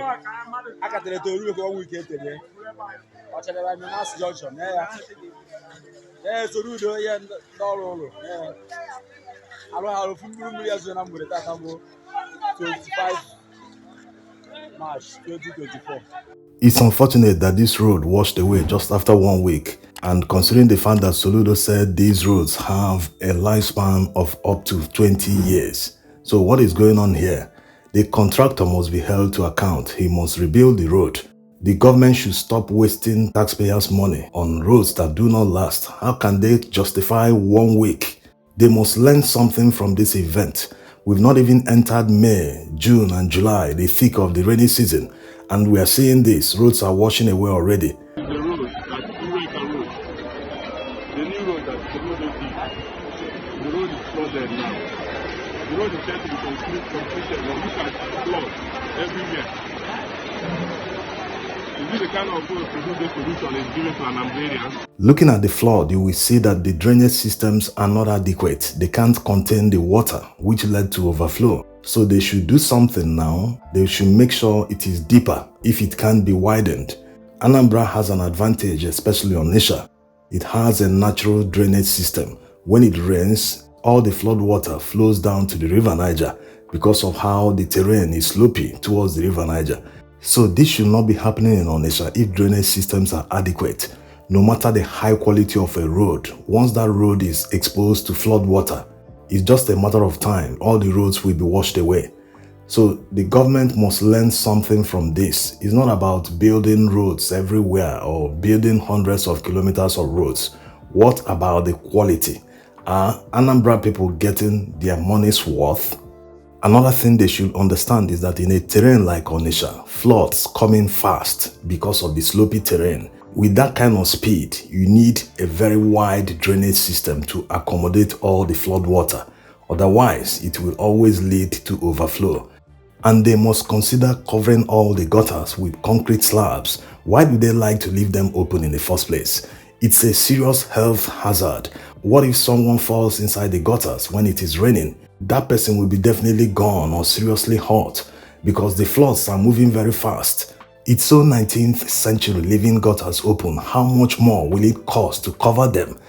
I got to do 1 week today. Ochanja Minas Junction. Yeah, Soludo, yeah, Dollar. Yeah, I don't have a few millions when I'm with that. 25 March 2024. It's unfortunate that this road washed away just after 1 week, and considering the fact that Soludo said these roads have a lifespan of up to 20 years. So what is going on here? The contractor must be held to account. He must rebuild the road. The government should stop wasting taxpayers' money on roads that do not last. How can they justify 1 week? They must learn something from this event. We've not even entered May, June and July, the thick of the rainy season, and we are seeing this. Roads are washing away already. The road, that Eureka road, the new road that Soludo did, the road is flooded now. The road is set to be completed, but look at flood everywhere. Is it the kind of road Soludo solution is given to an area? Looking at the flood, you will see that the drainage systems are not adequate. They can't contain the water, which led to overflow. So they should do something now. They should make sure it is deeper if it can be widened. Anambra has an advantage, especially on Onitsha. It has a natural drainage system. When it rains, all the flood water flows down to the River Niger because of how the terrain is slopey towards the River Niger. So this should not be happening in Onitsha if drainage systems are adequate. No matter the high quality of a road, once that road is exposed to flood water, it's just a matter of time. All the roads will be washed away. So the government must learn something from this. It's not about building roads everywhere or building hundreds of kilometers of roads. What about the quality? Are Anambra people getting their money's worth? Another thing they should understand is that in a terrain like Onitsha, floods coming fast because of the slopey terrain. With that kind of speed, you need a very wide drainage system to accommodate all the flood water. Otherwise, it will always lead to overflow. And they must consider covering all the gutters with concrete slabs. Why do they like to leave them open in the first place? It's a serious health hazard. What if someone falls inside the gutters when it is raining? That person will be definitely gone or seriously hurt because the floods are moving very fast. It's so 19th century leaving gutters open. How much more will it cost to cover them?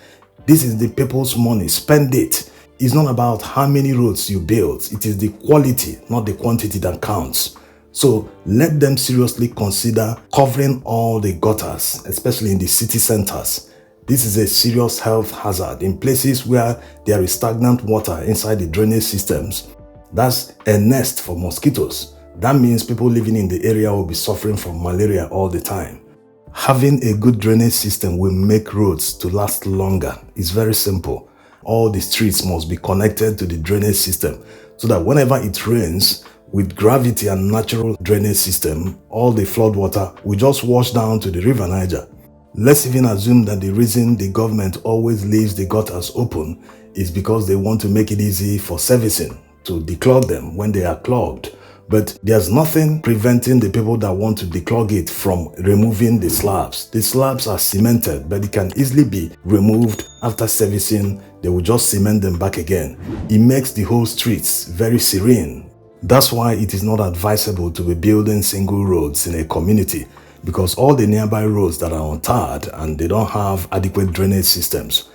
This is the people's money. Spend it. It's not about how many roads you build. It is the quality, not the quantity that counts. So let them seriously consider covering all the gutters, especially in the city centers. This is a serious health hazard in places where there is stagnant water inside the drainage systems. That's a nest for mosquitoes. That means people living in the area will be suffering from malaria all the time. Having a good drainage system will make roads to last longer. It's very simple. All the streets must be connected to the drainage system so that whenever it rains, with gravity and natural drainage system, all the flood water will just wash down to the River Niger. Let's even assume that the reason the government always leaves the gutters open is because they want to make it easy for servicing to declog them when they are clogged. But there's nothing preventing the people that want to declog it from removing the slabs. The slabs are cemented, but it can easily be removed after servicing. They will just cement them back again. It makes the whole streets very serene. That's why it is not advisable to be building single roads in a community, because all the nearby roads that are untarred and they don't have adequate drainage systems,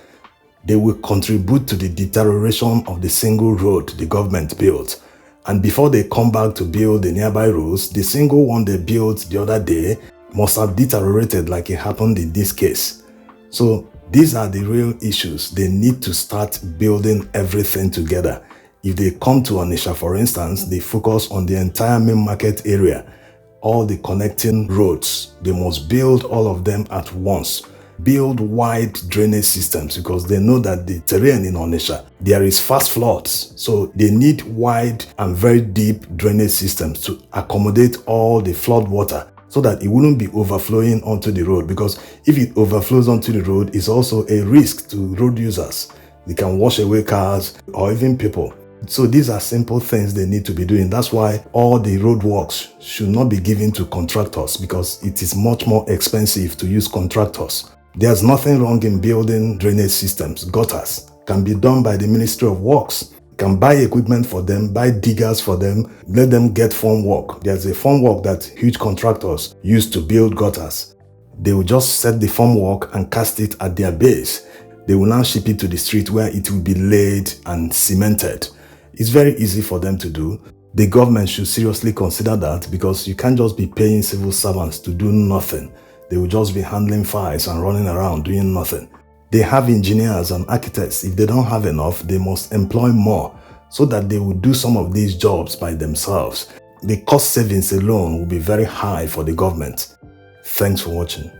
they will contribute to the deterioration of the single road the government built. And before they come back to build the nearby roads, the single one they built the other day must have deteriorated like it happened in this case. So these are the real issues. They need to start building everything together. If they come to Onitsha, for instance, they focus on the entire main market area, all the connecting roads. They must build all of them at once. Build wide drainage systems because they know that the terrain in Onitsha, there is fast floods. So they need wide and very deep drainage systems to accommodate all the flood water so that it wouldn't be overflowing onto the road, because if it overflows onto the road, it's also a risk to road users. They can wash away cars or even people. So these are simple things they need to be doing. That's why all the road works should not be given to contractors, because it is much more expensive to use contractors. There's nothing wrong in building drainage systems. Gutters can be done by the Ministry of Works. can buy equipment for them, buy diggers for them, let them get farm work. There's a farm work that huge contractors use to build gutters. They will just set the farm work and cast it at their base. They will now ship it to the street where it will be laid and cemented. It's very easy for them to do. The government should seriously consider that, because you can't just be paying civil servants to do nothing. They will just be handling files and running around doing nothing. They have engineers and architects. If they don't have enough, they must employ more so that they will do some of these jobs by themselves. The cost savings alone will be very high for the government. Thanks for watching.